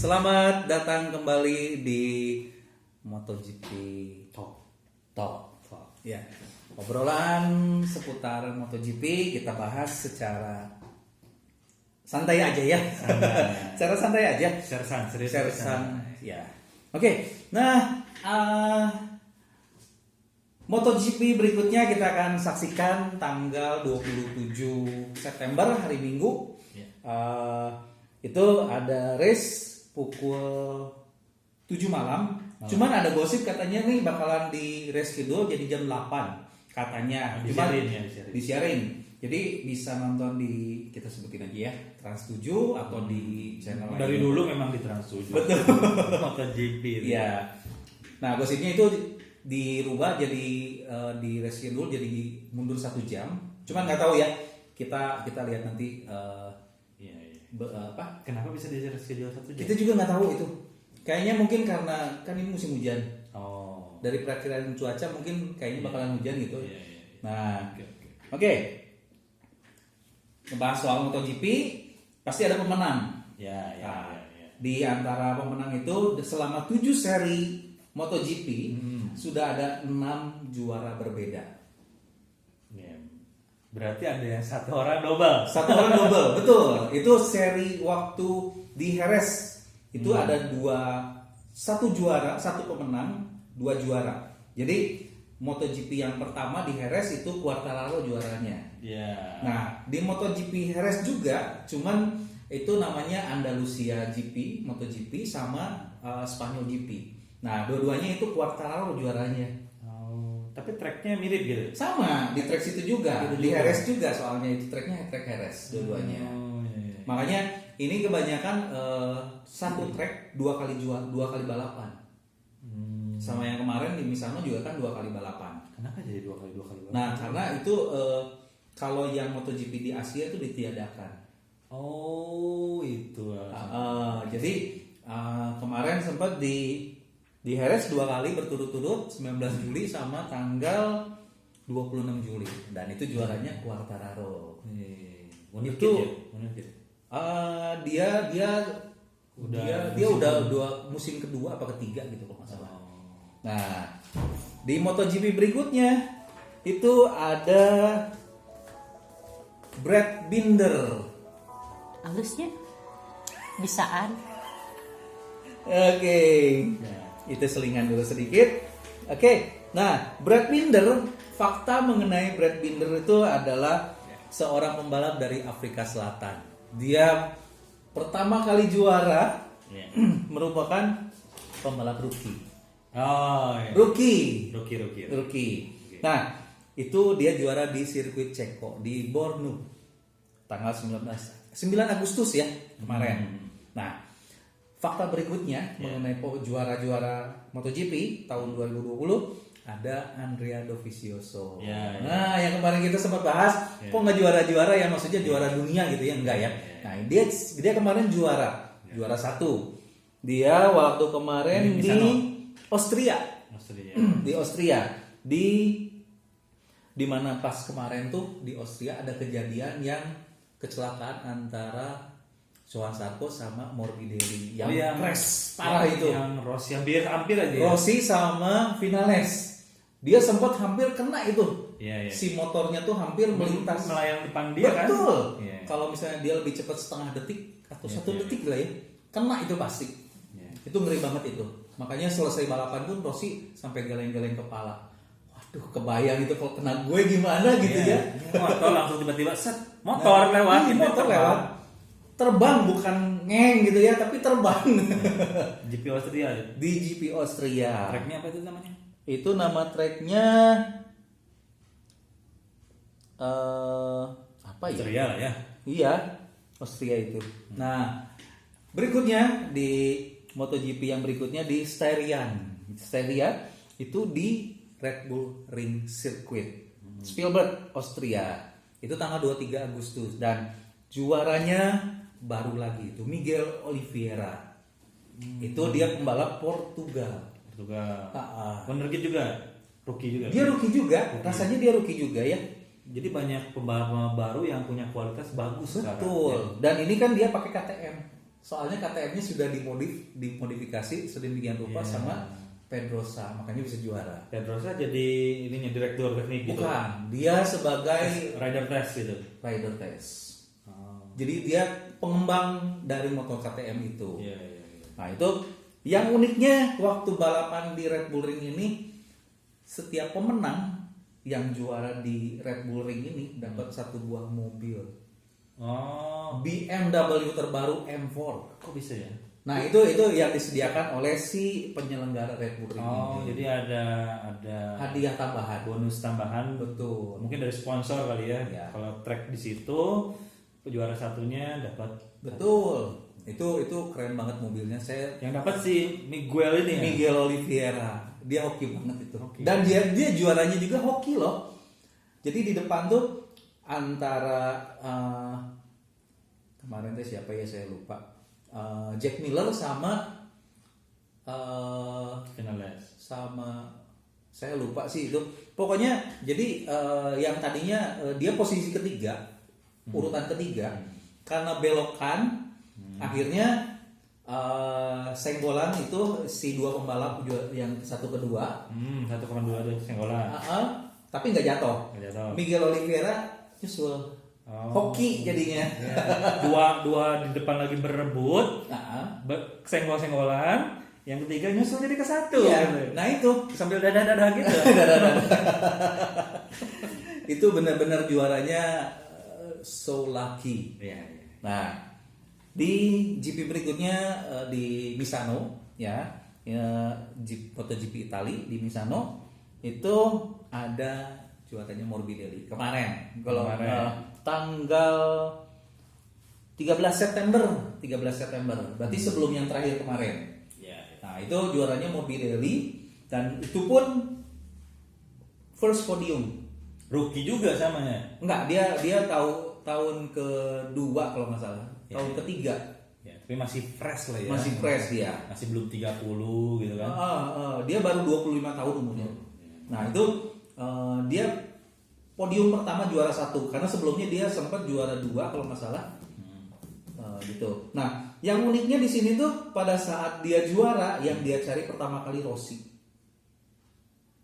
Selamat datang kembali di MotoGP Talk. Ya, obrolan seputar MotoGP kita bahas secara santai aja ya. Secara santai aja. Sersan. Ya. Oke. Nah, MotoGP berikutnya kita akan saksikan tanggal 27 September hari Minggu. Itu ada race pukul 7 malam. Cuman ada gosip katanya nih bakalan di race kedua jadi jam 8 katanya. Disiarin. Jadi bisa nonton di, kita sebutin aja ya, Trans 7 atau di channel dari lain. Dulu memang di Trans 7. Betul. MotoGP. Iya. Nah, gosipnya itu dirubah jadi di race kedua jadi mundur 1 jam. Cuman nggak tahu ya. Kita lihat nanti apa? Kenapa bisa di schedule 1 jam? Kita juga nggak tahu itu. Kayaknya mungkin karena kan ini musim hujan. Oh. Dari perakiraan cuaca mungkin kayaknya bakalan hujan gitu. Iya. Nah, oke. Ngebahas soal MotoGP, pasti ada pemenang. Ya. Di antara pemenang itu selama 7 seri MotoGP sudah ada 6 juara berbeda. Berarti ada yang satu orang double. Betul. Itu seri waktu di Jerez. Itu ada 1 juara, 1 pemenang, 2 juara. Jadi MotoGP yang pertama di Jerez itu Quartararo juaranya. Yeah. Nah, di MotoGP Jerez juga, cuman itu namanya Andalusia GP, MotoGP sama Spanyol GP. Nah, dua-duanya itu Quartararo juaranya. Tapi tracknya mirip gitu. Sama di track situ juga, di Jerez juga soalnya itu tracknya track Jerez dua-duanya. Iya. Makanya ini kebanyakan satu track 2 kali balapan. Sama yang kemarin di Misano juga kan 2 kali balapan. Kenapa jadi 2 kali balapan? Nah, karena itu kalau yang MotoGP di Asia itu ditiadakan. Oh, itu. Jadi kemarin sempat di Jerez 2 kali berturut-turut 19 Juli sama tanggal 26 Juli dan itu juaranya Quartararo. Itu dia udah 2 musim kedua apa ketiga gitu kalau nggak salah. Nah, di MotoGP berikutnya itu ada Brad Binder. Halusnya bisaan. Oke. Itu selingan dulu sedikit. Oke. Nah, Brad Binder, fakta mengenai Brad Binder itu adalah seorang pembalap dari Afrika Selatan. Dia pertama kali juara merupakan pembalap rookie. Rookie. Nah, itu dia juara di sirkuit Ceko di Bornu tanggal 9 Agustus ya kemarin. Nah, fakta berikutnya mengenai juara-juara MotoGP tahun 2020 ada Andrea Dovizioso. Nah, yang kemarin kita sempat bahas, kok nggak juara-juara ya, maksudnya juara dunia gitu ya, enggak ya. Nah, dia kemarin juara 1. Dia waktu kemarin di Austria. Di mana pas kemarin tuh di Austria ada kejadian yang kecelakaan antara Johan Zarco sama Morbidelli yang crash parah itu. Yang Rossi hampir aja. Rossi sama Vinales. Dia sempat hampir kena itu. Iya. Si motornya tuh hampir melintas melayang depan dia kan. Betul. Iya. Kalau misalnya dia lebih cepat setengah detik atau 1 detik lah ya, kena itu pasti. Iya. Itu ngeri banget itu. Makanya selesai balapan pun Rossi sampai geleng-geleng kepala. Waduh, kebayang itu kalau kena gue gimana gitu ya. Motor langsung tiba-tiba motor lewat. Motor lewat. Terbang bukan ngeng gitu ya, tapi terbang. GP Austria. Di GP Austria. Tracknya apa itu namanya? Itu nama tracknya apa ya? Austria lah ya. Iya, Austria itu. Nah, berikutnya di MotoGP yang berikutnya di Styria itu di Red Bull Ring Circuit, Spielberg, Austria. Itu tanggal 23 Agustus dan juaranya baru lagi itu Miguel Oliveira. Itu dia pembalap Portugal. Penergit juga, rookie juga. Dia rookie juga, rasanya dia rookie juga ya. Jadi banyak pembalap baru yang punya kualitas bagus. Betul. Sekarang. Dan ini kan dia pakai KTM Soalnya KTM-nya sudah dimodifikasi sedemikian rupa Iya. sama Pedrosa, makanya bisa juara. Pedrosa jadi ininya direktur teknik gitu. Bukan, dia sebagai Rider test gitu. rider test. Oh. Jadi dia pengembang dari motor KTM itu. Iya, iya, iya. Nah itu yang uniknya waktu balapan di Red Bull Ring ini, setiap pemenang yang juara di Red Bull Ring ini dapat satu buah mobil Oh, BMW terbaru M4. kok bisa ya? Nah itu yang disediakan oleh si penyelenggara Red Bull Ring Oh, ini. jadi ada Hadiah tambahan. bonus tambahan, Betul. mungkin dari sponsor kali ya. Ya. Kalau track di situ, juara satunya dapat. Betul. Itu keren banget mobilnya. Saya Yang dapat si Miguel ini ya. Miguel Oliveira, dia hoki banget itu. Hoki. Dan dia juaranya juga hoki loh. Jadi di depan tuh antara kemarin tuh siapa ya saya lupa, Jack Miller sama Finales. saya lupa sih itu. Pokoknya jadi yang tadinya dia posisi ketiga, urutan ketiga, karena belokan akhirnya senggolan itu si dua pembalap yang satu kedua. 1,2 tuh senggolan. Tapi nggak jatuh. Nggak jatuh. Miguel Oliveira nyusul. Hoki jadinya. Ya. Dua di depan lagi berebut, senggol-senggolan. Yang ketiga nyusul jadi ke satu. Iya. Gitu. Nah itu Sambil dadah-dadah gitu. itu benar-benar juaranya so lucky. Iya, iya. Nah di GP berikutnya di Misano ya, MotoGP Italia di Misano itu ada juaranya Morbidelli kemarin. Kalau tanggal 13 September berarti sebelum yang terakhir kemarin. Iya. Nah itu juaranya Morbidelli dan itu pun first podium. Rookie juga samanya. Enggak, dia tahun kedua kalau nggak salah, tahun ketiga. Ya, tapi masih fresh lah ya. Masih fresh dia. Masih belum 30 gitu kan. Dia baru 25 tahun umurnya. Nah itu dia podium pertama juara 1 karena sebelumnya dia sempat juara 2 kalau nggak salah. Gitu. Nah yang uniknya di sini tuh pada saat dia juara yang dia cari pertama kali Rossi.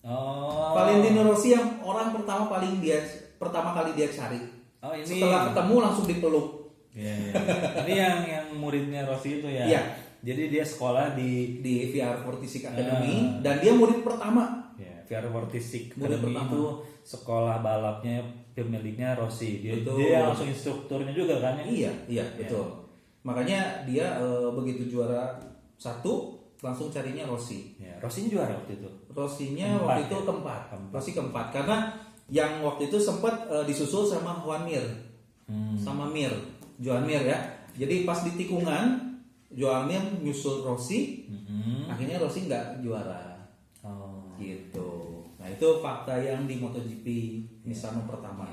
Oh. Valentino Rossi yang orang pertama kali dia cari. Oh, ini. Setelah ketemu langsung dipeluk. Iya, iya. Ini yang muridnya Rossi itu ya. Iya. Jadi dia sekolah di VR46 Academy dan dia murid pertama. ya, VR46 Murid Academy pertama. itu sekolah balapnya pemiliknya Rossi. Betul. Dia langsung instrukturnya juga kan ya. Iya, betul. Makanya dia begitu juara 1 langsung carinya Rossi. Ya, Rossi juara waktu itu. Rossinya Keempat, waktu itu ya? keempat. Keempat. Rossi keempat karena yang waktu itu sempat disusul sama Juan Mir. Sama Mir, Joan Mir ya. Jadi pas di tikungan Joan Mir nyusul Rossi, akhirnya Rossi nggak juara. Oh. Gitu. Nah itu fakta yang di MotoGP Misano pertama.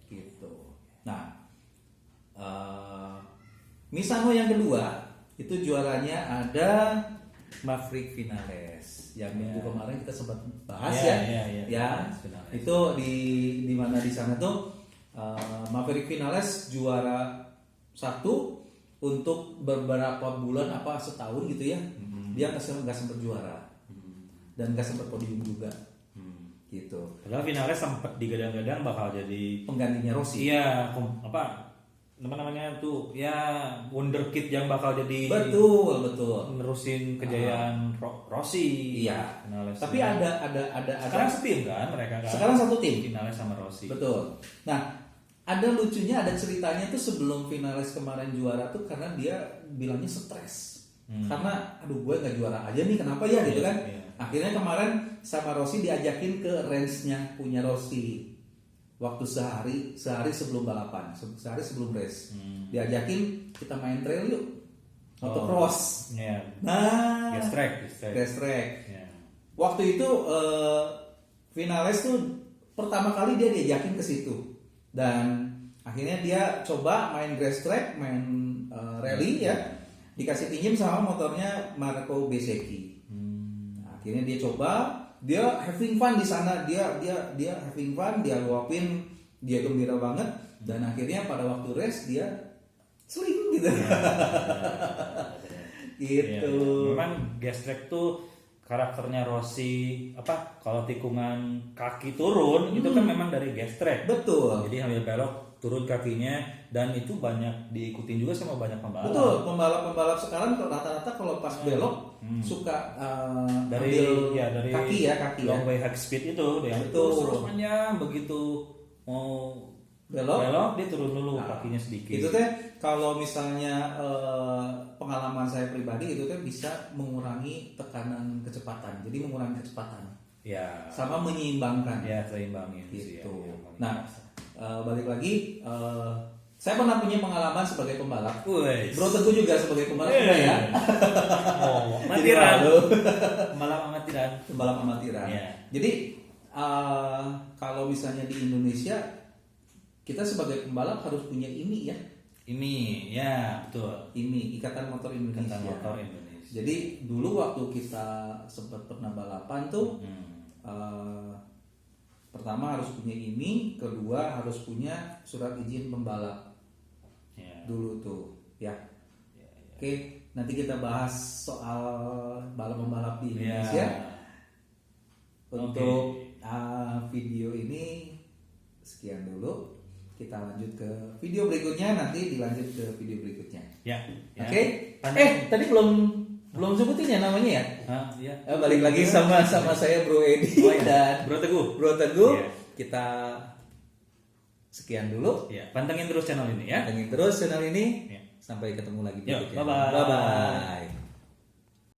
Gitu. Nah Misano yang kedua itu juaranya ada Maverick Vinales yang minggu kemarin kita sempat bahas ya. Itu di mana di sana tuh Maverick Vinales juara 1 untuk beberapa bulan apa setahun gitu ya. Dia nggak sempat juara dan nggak sempat podium juga. Gitu. Padahal Vinales sempat digadang-gadang bakal jadi Penggantinya Rossi. iya apa namanya tuh ya wonderkid yang bakal jadi Betul. nerusin kejayaan Rossi. Iya. Vinales. Tapi ada sekarang setim kan mereka kan. Sekarang satu tim. Vinales sama Rossi. Betul. Nah, ada lucunya, ada ceritanya tuh sebelum Vinales kemarin juara tuh karena dia bilangnya stres. Karena aduh gue nggak juara aja nih, kenapa ya gitu kan? Iya. Akhirnya kemarin sama Rossi diajakin ke range-nya punya Rossi. Waktu sehari sebelum balapan, sehari sebelum race. Diajakin kita main trail yuk. Motocross. Iya. Nah, Gas track. Iya. waktu itu Vinales tuh pertama kali dia diajakin ke situ dan akhirnya dia coba main grass track, main rally ya, dikasih pinjam sama motornya Marco Bezzecchi. Nah, akhirnya dia coba, dia having fun di sana, dia having fun, dia luapin, dia gembira banget dan akhirnya pada waktu race dia sling gitu. Gitu. Memang gestrek tuh karakternya Rossi apa? Kalau tikungan kaki turun itu kan memang dari gestrek. Betul. Jadi ambil belok turun kakinya dan itu banyak diikutin juga sama banyak pembalap. Betul, pembalap-pembalap sekarang rata-rata kalau pas belok suka Dari ambil dari kaki ya. long way high speed itu yang Betul. terus panjang begitu mau belok dia turun dulu kakinya sedikit. Itu teh kalau misalnya pengalaman saya pribadi itu teh bisa mengurangi tekanan kecepatan. Jadi mengurangi kecepatan Ya. sama menyeimbangkan. Ya seimbangin Gitu. sih, ya, yang paling Nah, biasa. balik lagi saya pernah punya pengalaman sebagai pembalap. Wes. Bro Teguh juga sebagai pembalap juga ya. Oh, Jadi amatiran. lalu, Malam amatiran. pembalap amatiran. Iya. Jadi kalau misalnya di Indonesia kita sebagai pembalap harus punya IMI ya. Ini ya betul. IMI, Ikatan Motor Indonesia. Ikatan Motor Indonesia. Jadi dulu waktu kita sempat pernah balapan tuh pertama harus punya IMI, kedua harus punya surat izin pembalap. Ya. Dulu tuh ya. Oke, nanti kita bahas soal balap-pembalap di Indonesia. Untuk video ini sekian dulu. Kita lanjut ke video berikutnya, nanti dilanjut ke video berikutnya. Ya. Oke. Tadi belum sebutin ya namanya ya. Ya. Balik lagi sama saya Bro Edi dan Bro Teguh. Bro Teguh. Iya. Kita sekian dulu. Ya, pantengin terus channel ini ya. Pantengin terus channel ini. Ya. Sampai ketemu lagi Yuk, berikutnya. bye-bye. Bye bye.